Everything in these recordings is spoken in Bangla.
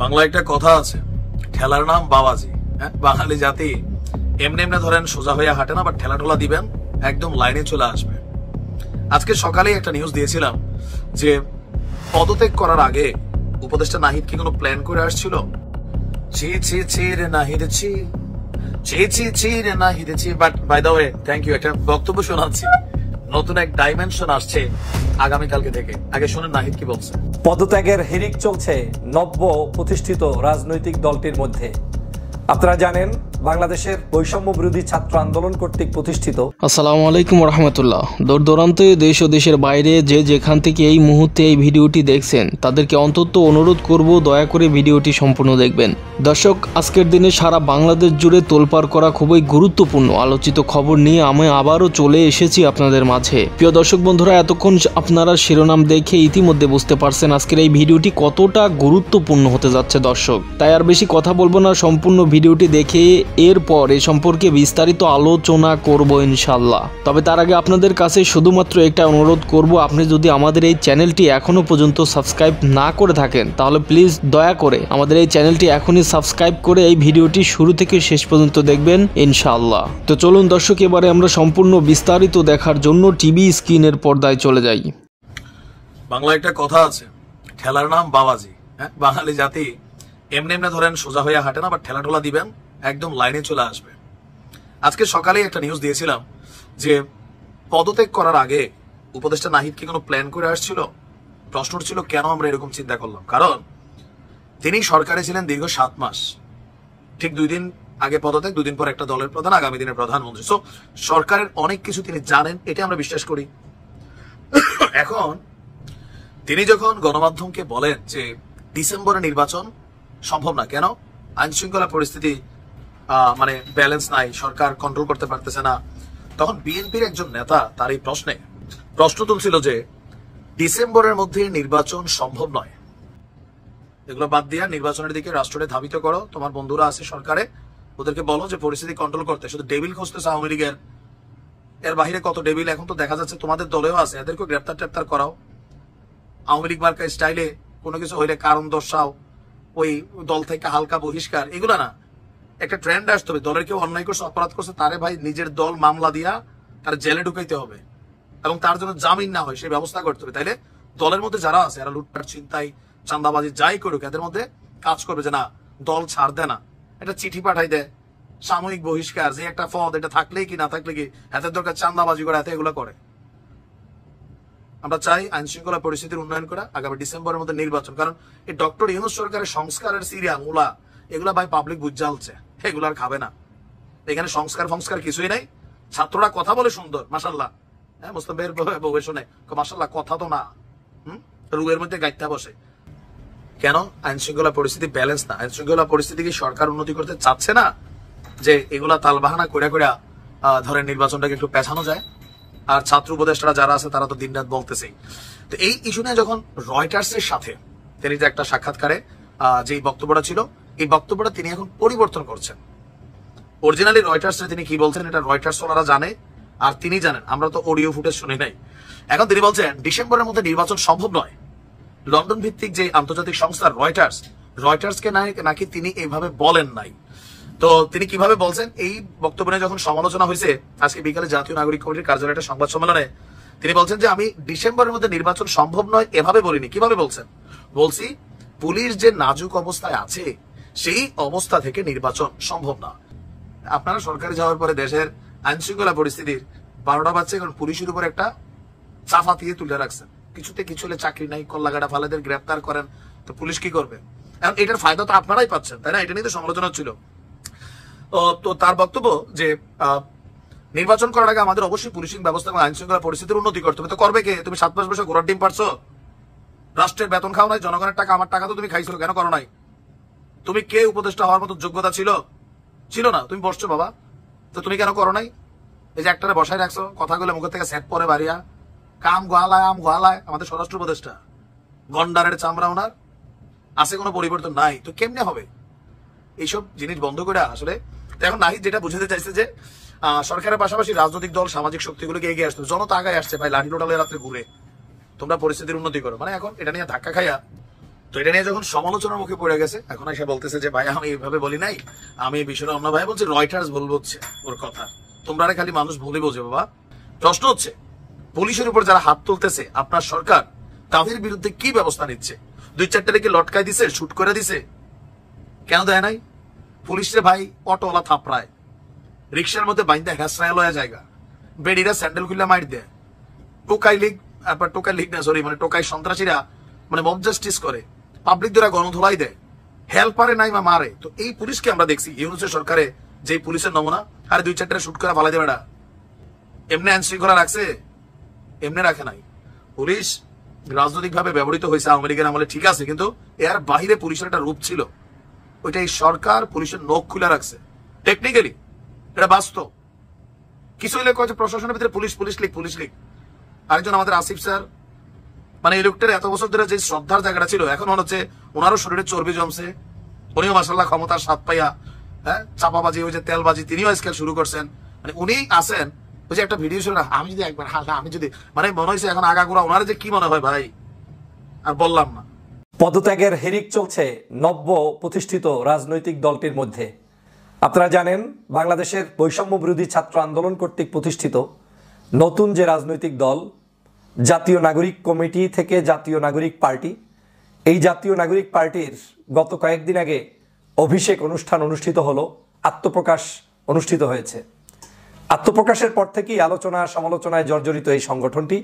বাংলা একটা কথা আছে, ঠেলার নাম বাবাজি। বাঙালি জাতি এমনি এমনি ধরেন সোজা হয়ে হাঁটে না, বাট ঠেলা টোলা দিবেন একদম লাইনে চলে আসবে। আজকে সকালে একটা নিউজ দিয়েছিলাম যে পদত্যাগ করার আগে উপদেষ্টা নাহিদ কি কোনো প্ল্যান করে আসছিল? ছি ছি ছি রে নাহিদ ছি, ছি ছি ছি রে নাহিদ ছি। But by the way thank you, একটা বক্তব্য শোনাচ্ছি, নতুন এক ডাইমেনশন আসছে আগামীকালকে থেকে। আগে শুনেন নাহিদ কি বলছে। পদত্যাগের হিড়িক চলছে নব্য প্রতিষ্ঠিত রাজনৈতিক দলটির মধ্যে। আপনারা জানেন বাংলাদেশের বৈষম্য বিরোধী ছাত্র আন্দোলন কর্তৃক প্রতিষ্ঠিত। আসসালামু আলাইকুম রহমতুল্লাহ। দূর দূরান্ত দেশ ও দেশের বাইরে যে যেখান থেকে এই মুহূর্তে এই ভিডিওটি দেখছেন তাদেরকে অন্তত অনুরোধ করব দয়া করে ভিডিওটি সম্পূর্ণ দেখবেন। দর্শক, আজকের দিনে সারা বাংলাদেশ জুড়ে তোলপাড় করা খুবই গুরুত্বপূর্ণ আলোচিত খবর নিয়ে আমি আবারও চলে এসেছি আপনাদের মাঝে। প্রিয় দর্শক বন্ধুরা, এতক্ষণ আপনারা শিরোনাম দেখে ইতিমধ্যে বুঝতে পারছেন আজকের এই ভিডিওটি কতটা গুরুত্বপূর্ণ হতে যাচ্ছে দর্শক। তাই আর বেশি কথা বলবো না, সম্পূর্ণ ভিডিওটি দেখে এরপর এ সম্পর্কে বিস্তারিত আলোচনা করব ইনশাল্লাহ। তবে তার আগে আপনাদের কাছে শুধুমাত্র একটা অনুরোধ করব, আপনি যদি আমাদের এই চ্যানেলটি এখনো পর্যন্ত সাবস্ক্রাইব না করে থাকেন তাহলে প্লিজ দয়া করে আমাদের এই চ্যানেলটি এখনই সাবস্ক্রাইব করে এই ভিডিওটি শুরু থেকে শেষ পর্যন্ত দেখবেন ইনশাআল্লাহ। তো চলুন দর্শক, এবারে আমরা সম্পূর্ণ বিস্তারিত দেখার জন্য টিভি স্ক্রিনের পর্দায় চলে যাই। বাংলা একটা কথা আছে, ঠেলার নাম বাবাজি। বাঙালি জাতি এমনি এমনি ধরেন সোজা হয়ে হাঁটে না, বাট ঠেলা টোলা দিবেন একদম লাইনে চলে আসবে। আজকে সকালে একটা নিউজ দিয়েছিলাম যে পদত্যাগ করার আগে উপদেষ্টা নাহিদ কি কোনো প্ল্যান করে আসছিল? প্রশ্ন ছিল কেন আমরা এরকম চিন্তা করলাম, কারণ তিনি সরকারে ছিলেন দীর্ঘ 7 মাস। ঠিক 2 দিন আগে পদত্যাগ, 2 দিন পর একটা দলের প্রধান, আগামী দিনের প্রধানমন্ত্রী। সো সরকারের অনেক কিছু তিনি জানেন, এটা আমরা বিশ্বাস করি। এখন তিনি যখন গণমাধ্যমকে বলেন যে ডিসেম্বরে নির্বাচন সম্ভব না, কেন? আইন শৃঙ্খলা পরিস্থিতি মানে ব্যালেন্স নাই, সরকার কন্ট্রোল করতে পারতেছে না, তখন বিএনপির একজন নেতা তার এই প্রশ্ন তুলছিল যে ডিসেম্বরের মধ্যে নির্বাচন সম্ভব নয়, এগুলো বাদ দিয়া নির্বাচনের দিকে রাষ্ট্রকে ধাবিত করো, তোমার বন্ধুরা আছে সরকারে, ওদেরকে বলো যে পরিস্থিতি কন্ট্রোল করতে। শুধু ডেবিল খুঁজতেছে আওয়ামী লীগের, এর বাহিরে কত ডেবিল এখন তো দেখা যাচ্ছে তোমাদের দলেও আছে, এদেরকে গ্রেপ্তার করাও। আওয়ামী লীগ মার্কা স্টাইলে কোনো কিছু হইলে কারণ দর্শাও, ওই দল থেকে হালকা বহিষ্কার, এগুলা না, একটা ট্রেন্ড আসতে হবে। দলের কেউ অন্যায় করছে, অপরাধ করছে, তারে ভাই নিজের দল মামলা দিয়া তার জেলে ঢুকাইতে হবে এবং তার জন্য জামিন না হয় সেই ব্যবস্থা করতে হবে। তাইলে দলের মধ্যে যারা আছে এরা লুটপাট, ছিনতাই, চাঁদাবাজি যাই করুক, এদের মধ্যে কাজ করবে যে না দল ছাড় দেয় না, একটা চিঠি পাঠাই দেয়, সাময়িক বহিষ্কার, যে একটা পদ, এটা থাকলেই কি না থাকলে কি, হাতের দরকার চাঁদাবাজি করে, হাতে এগুলো করে। আমরা চাই আইন শৃঙ্খলা পরিস্থিতির উন্নয়ন করা, আগামী ডিসেম্বরের মধ্যে নির্বাচন। কারণ এই ডক্টর ইউনূস সরকারের সংস্কারের সিরিয়া মূলা এগুলা ভাই পাবলিক বুঝা হচ্ছে, এগুলো আর খাবে না। এখানে সংস্কার কিছুই নাই। ছাত্ররা কথা বলে সুন্দর, মাশাল্লাহ, হ্যাঁ, মুস্তাফের বউয়ে শোনে মাশাল্লাহ, কথা তো না, রুয়ের মধ্যে গাইতে বসে। কেন? আইন শৃঙ্খলা পরিস্থিতি ব্যালেন্স না। আইন শৃঙ্খলা পরিস্থিতি কি সরকার উন্নতি করতে চাচ্ছে না যে এগুলা তালবাহানা করে ধরেন নির্বাচনটাকে একটু পেছানো যায়? আর ছাত্র উপদেষ্টারা যারা আছে তারা তো দিনরাত বলতেছেই। তো এই ইস্যু নিয়ে যখন রয়টার্সের সাথে তিনি যে একটা সাক্ষাৎকারে যে বক্তব্যটা ছিল, এই বক্তব্যটা তিনি এখন পরিবর্তন করছেন। অরিজিনালি রয়টার্সে তিনি কি বলছেন এটা রয়টার্স ওনারা জানে আর তিনি জানেন, আমরা তো অডিও ফুটেজ শুনি নাই। এখন তিনি বলছেন ডিসেম্বরের মধ্যে নির্বাচন সম্ভব নয়। লন্ডন ভিত্তিক যে আন্তর্জাতিক সংস্থা রয়টার্সকে নাকি তিনি এইভাবে বলেন নাই। তো তিনি কিভাবে বলছেন, এই বক্তব্য নিয়ে যখন সমালোচনা হয়েছে আজকে বিকালে জাতীয় নাগরিক কমিটির কার্যালয়ে একটা সংবাদ সম্মেলনে, তিনি বলছেন যে আমি ডিসেম্বরের মধ্যে নির্বাচন সম্ভব নয় এভাবে বলিনি। কিভাবে বলছেন? বলছি পুলিশ যে নাজুক অবস্থায় আছে সেই অবস্থা থেকে নির্বাচন সম্ভব না। আপনারা সরকারে যাওয়ার পরে দেশের আইন শৃঙ্খলা পরিস্থিতির 12টা বাজছে, কারণ পুলিশের উপর একটা চাপা দিয়ে তুলে রাখছেন। কিছুতে কিছু হলে চাকরি নাই, কল্লাগাড়া ফালেদের গ্রেপ্তার করেন, তো পুলিশ কি করবে? এখন এটার ফায়দা তো আপনারাই পাচ্ছেন, তাই না? এটা নিয়ে তো সমালোচনা ছিল। তো তার বক্তব্য যে নির্বাচন করার আগে আমাদের অবশ্যই পুলিশিং ব্যবস্থা এবং আইন শৃঙ্খলা পরিস্থিতির উন্নতি করতে হবে। তো করবে কে? তুমি 7 মাস বসে ঘোড়ার ডিম পারছো, রাষ্ট্রের বেতন খাও নাই, জনগণের টাকা, আমার টাকা তো তুমি খাইছো, কেন করো নাই? তুমি কে উপদেষ্টা হওয়ার মতো যোগ্যতা ছিল না, তুমি বসছো বাবা, তো তুমি কেন করো নাই? এই যে একটারে বসায় রাখছো, কথাগুলো মুখের থেকে সেট পরে বাড়িয়া কাম গোয়ালায় আমাদের স্বরাষ্ট্র উপদেষ্টা, গন্ডারের চামড়া ওনার আছে, কোনো পরিবর্তন নাই। তো কেমনে হবে? এইসব জিনিস বন্ধ করে আসলে এখন নাহিদ যেটা বুঝাতে চাইছে যে সরকারের পাশাপাশি রাজনৈতিক দল, সামাজিক শক্তিগুলোকে এগিয়ে আসতে, জনতা আগায় আসছে ভাই, লাঠি লোটালে রাত্রে ঘুরে, তোমরা পরিস্থিতির উন্নতি করো। মানে এখন এটা নিয়ে ধাক্কা খাইয়া তো এটা নিয়ে যখন সমালোচনার মুখে পড়ে গেছে, এখন এসে বলতেছে যে ভাই আমি এইভাবে বলি নাই, আমি এই বিষয়টা অন্য ভাই বলছে, রয়টার্স ভুল বলছে ওর কথা, তোমরা খালি মানুষ ভুলই বোঝে বাবা। প্রশ্ন হচ্ছে পুলিশের উপর যারা হাত তুলতেছে আপনার সরকার তাদের বিরুদ্ধে কি ব্যবস্থা নিচ্ছে? 2-4টা কি লটকায় দিছে, শুট করে দিছে? কেন দেয় নাই? পুলিশের ভাই অটোওয়ালা থাপড়ায়, রিক্সার মধ্যে বাইন্দা হ্যাসরায় লয়া জায়গা, বেডিরা স্যান্ডেল খুলে মাইর দেয়, টোকাই লিগ না সরি মানে টোকাই সন্ত্রাসীরা মানে মব জাস্টিস করে, পাবলিক দ্বারা গণধোলাই দেয়, হেল্পারে নাই বা মারে। তো এই পুলিশকে আমরা দেখছি ইউনুসের সরকারে যে পুলিশের নমুনা, আরে 2-4টা শুট করে ফালাই দেবে না, এমনি আইন শৃঙ্খলা রাখছে? এমনি রাখে নাই। পুলিশ রাজনৈতিক ভাবে ব্যবহৃত হয়েছে আওয়ামী লীগের আমলে, ঠিক আছে, কিন্তু এর বাহিরে পুলিশের একটা রূপ ছিল, ওইটা এই সরকার পুলিশের নখ খুলে রাখছে টেকনিক্যালি, এটা বাস্তব। কিছু হইলে কয়েছে প্রশাসনের ভিতরে পুলিশ লিগ। আরেকজন আমাদের আসিফ স্যার, মানে এই লোকটার এত বছর ধরে যে শ্রদ্ধার জায়গাটা ছিল এখন মনে হচ্ছে ওনারও শরীরে চর্বি জমছে, উনিও মাসাল্লাহ ক্ষমতার স্বাদ পাইয়া চাপাবাজি ওই যে তেলবাজি তিনিও আজকাল শুরু করছেন, মানে উনি আসেন ওই যে একটা ভিডিও ছিল না, আমি যদি একবার আমি যদি মানে মনে হয়েছে এখন আগাগোড়া ওনার যে কি মনে হয় ভাই আর বললাম না। পদত্যাগের হিড়িক চলছে নব্য প্রতিষ্ঠিত রাজনৈতিক দলটির মধ্যে। আপনারা জানেন বাংলাদেশের বৈষম্য বিরোধী ছাত্র আন্দোলন কর্তৃক প্রতিষ্ঠিত নতুন যে রাজনৈতিক দল জাতীয় নাগরিক কমিটি থেকে জাতীয় নাগরিক পার্টি, এই জাতীয় নাগরিক পার্টির গত কয়েকদিন আগে অভিষেক অনুষ্ঠান অনুষ্ঠিত হলো, আত্মপ্রকাশ অনুষ্ঠিত হয়েছে। আত্মপ্রকাশের পর থেকেই আলোচনা সমালোচনায় জর্জরিত এই সংগঠনটি।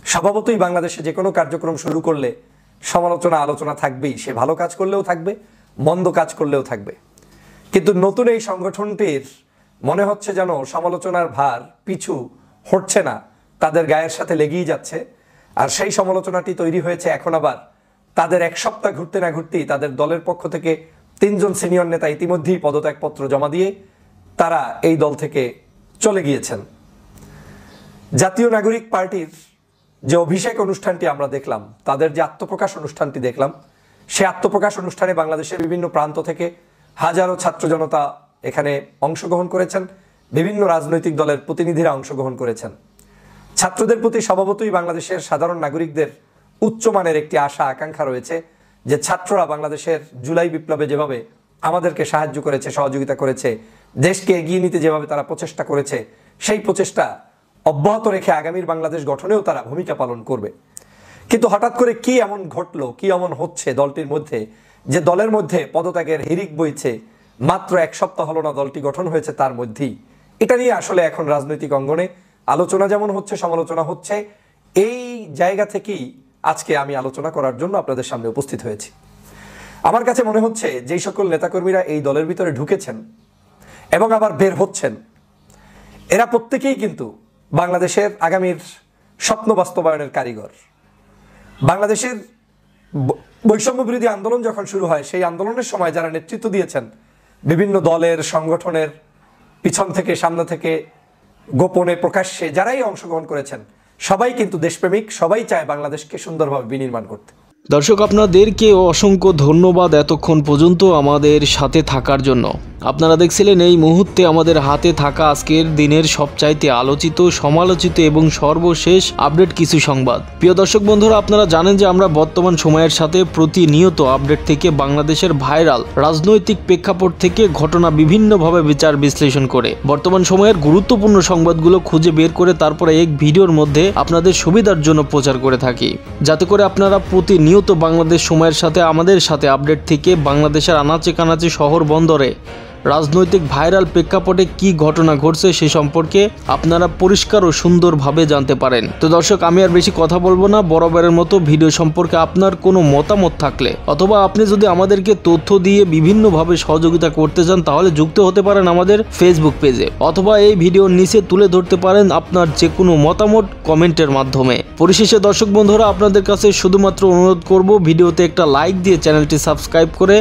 স্বভাবতই বাংলাদেশে যে কোনো কার্যক্রম শুরু করলে সমালোচনা আলোচনা থাকবেই, সে ভালো কাজ করলেও থাকবে, মন্দ কাজ করলেও থাকবে। কিন্তু নতুন এই সংগঠনটির মনে হচ্ছে যেন সমালোচনার ভার পিছু হটছে না, তাদের গায়ের সাথে লেগেই যাচ্ছে। আর সেই সমালোচনাটি তৈরি হয়েছে এখন আবার তাদের এক সপ্তাহ ঘুরতে না ঘুরতেই তাদের দলের পক্ষ থেকে 3 জন সিনিয়র নেতা ইতিমধ্যেই পদত্যাগপত্র জমা দিয়ে তারা এই দল থেকে চলে গিয়েছেন। জাতীয় নাগরিক পার্টির যে অভিষেক অনুষ্ঠানটি আমরা দেখলাম, তাদের যে আত্মপ্রকাশ অনুষ্ঠানটি দেখলাম, সে আত্মপ্রকাশ অনুষ্ঠানে বাংলাদেশের বিভিন্ন প্রান্ত থেকে হাজারো ছাত্র জনতা এখানে অংশগ্রহণ করেছেন, বিভিন্ন রাজনৈতিক দলের প্রতিনিধিরা অংশগ্রহণ করেছেন। ছাত্রদের প্রতি স্বভাবতই বাংলাদেশের সাধারণ নাগরিকদের উচ্চমানের একটি আশা আকাঙ্ক্ষা রয়েছে যে ছাত্ররা বাংলাদেশের জুলাই বিপ্লবে যেভাবে আমাদেরকে সাহায্য করেছে, সহযোগিতা করেছে, দেশকে এগিয়ে নিতে যেভাবে তারা প্রচেষ্টা করেছে, সেই প্রচেষ্টা অব্যাহত রেখে আগামীর বাংলাদেশ গঠনেও তারা ভূমিকা পালন করবে। কিন্তু হঠাৎ করে কি এমন ঘটলো, কি এমন হচ্ছে দলটির মধ্যে যে দলের মধ্যে পদত্যাগের হিড়িক বইছে? মাত্র 1 সপ্তাহ হলো না দলটি গঠন হয়েছে, তার মধ্যেই এটা নিয়ে আসলে এখন রাজনৈতিক অঙ্গনে আলোচনা যেমন হচ্ছে, সমালোচনা হচ্ছে। এই জায়গা থেকেই আজকে আমি আলোচনা করার জন্য আপনাদের সামনে উপস্থিত হয়েছি। আমার কাছে মনে হচ্ছে যেই সকল নেতাকর্মীরা এই দলের ভিতরে ঢুকেছেন এবং আবার বের হচ্ছেন, এরা প্রত্যেকেই কিন্তু বাংলাদেশের আগামীর স্বপ্ন বাস্তবায়নের কারিগর। বাংলাদেশের বৈষম্য বিরোধী আন্দোলন যখন শুরু হয়, সেই আন্দোলনের সময় যারা নেতৃত্ব দিয়েছেন, বিভিন্ন দলের সংগঠনের পিছন থেকে সামনে থেকে গোপনে প্রকাশ্যে যারাই অংশগ্রহণ করেছেন, সবাই কিন্তু দেশপ্রেমিক, সবাই চায় বাংলাদেশকে সুন্দরভাবে বিনির্মাণ করতে। দর্শক, আপনাদেরকে অসংখ্য ধন্যবাদ এতক্ষণ পর্যন্ত আমাদের সাথে থাকার জন্য। আপনারা দেখছিলেন এই মুহূর্তে আমাদের হাতে থাকা আজকের দিনের সবচাইতে আলোচিত, সমালোচিত এবং সর্বশেষ আপডেট কিছু সংবাদ। প্রিয় দর্শক বন্ধুরা, আপনারা জানেন যে আমরা বর্তমান সময়ের সাথে প্রতিনিয়ত আপডেট থেকে বাংলাদেশের ভাইরাল রাজনৈতিক প্রেক্ষাপট থেকে ঘটনা বিভিন্নভাবে বিচার বিশ্লেষণ করে বর্তমান সময়ের গুরুত্বপূর্ণ সংবাদগুলো খুঁজে বের করে তারপরে এক ভিডিওর মধ্যে আপনাদের সুবিধার জন্য প্রচার করে থাকি, যাতে করে আপনারা প্রতিনিয়ত বাংলাদেশ সময়ের সাথে আমাদের সাথে আপডেট থেকে বাংলাদেশের আনাচে কানাচে শহর বন্দরে রাজনৈতিক ভাইরাল প্রেক্ষাপটে কি ঘটনা ঘটছে সে সম্পর্কে আপনারা পরিষ্কার ও সুন্দরভাবে জানতে পারেন। তো দর্শক, আমি আর বেশি কথা বলবো না। বরাবরের মতো ভিডিও সম্পর্কে আপনার কোনো মতামত থাকলে অথবা আপনি যদি আমাদেরকে তথ্য দিয়ে বিভিন্নভাবে সহযোগিতা করতে চান, তাহলে যুক্ত হতে পারেন আমাদের ফেসবুক পেজে, অথবা এই ভিডিওর নিচে তুলে ধরতে পারেন আপনার যে কোনো মতামত কমেন্টের মাধ্যমে। পরিশেষে দর্শক বন্ধুরা, আপনাদের কাছে শুধুমাত্র অনুরোধ করব, ভিডিওতে একটা লাইক দিয়ে চ্যানেলটি সাবস্ক্রাইব করে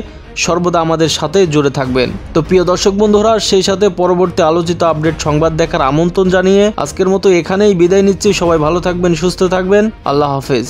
সর্বদা আমাদের সাথে জুড়ে থাকবেন। তো প্রিয় দর্শক বন্ধুরা, সেই সাথে পরবর্তী আলোচিত আপডেট সংবাদ দেখার আমন্ত্রণ জানিয়ে আজকের মতো এখানেই বিদায় নিচ্ছি। সবাই ভালো থাকবেন, সুস্থ থাকবেন। আল্লাহ হাফেজ।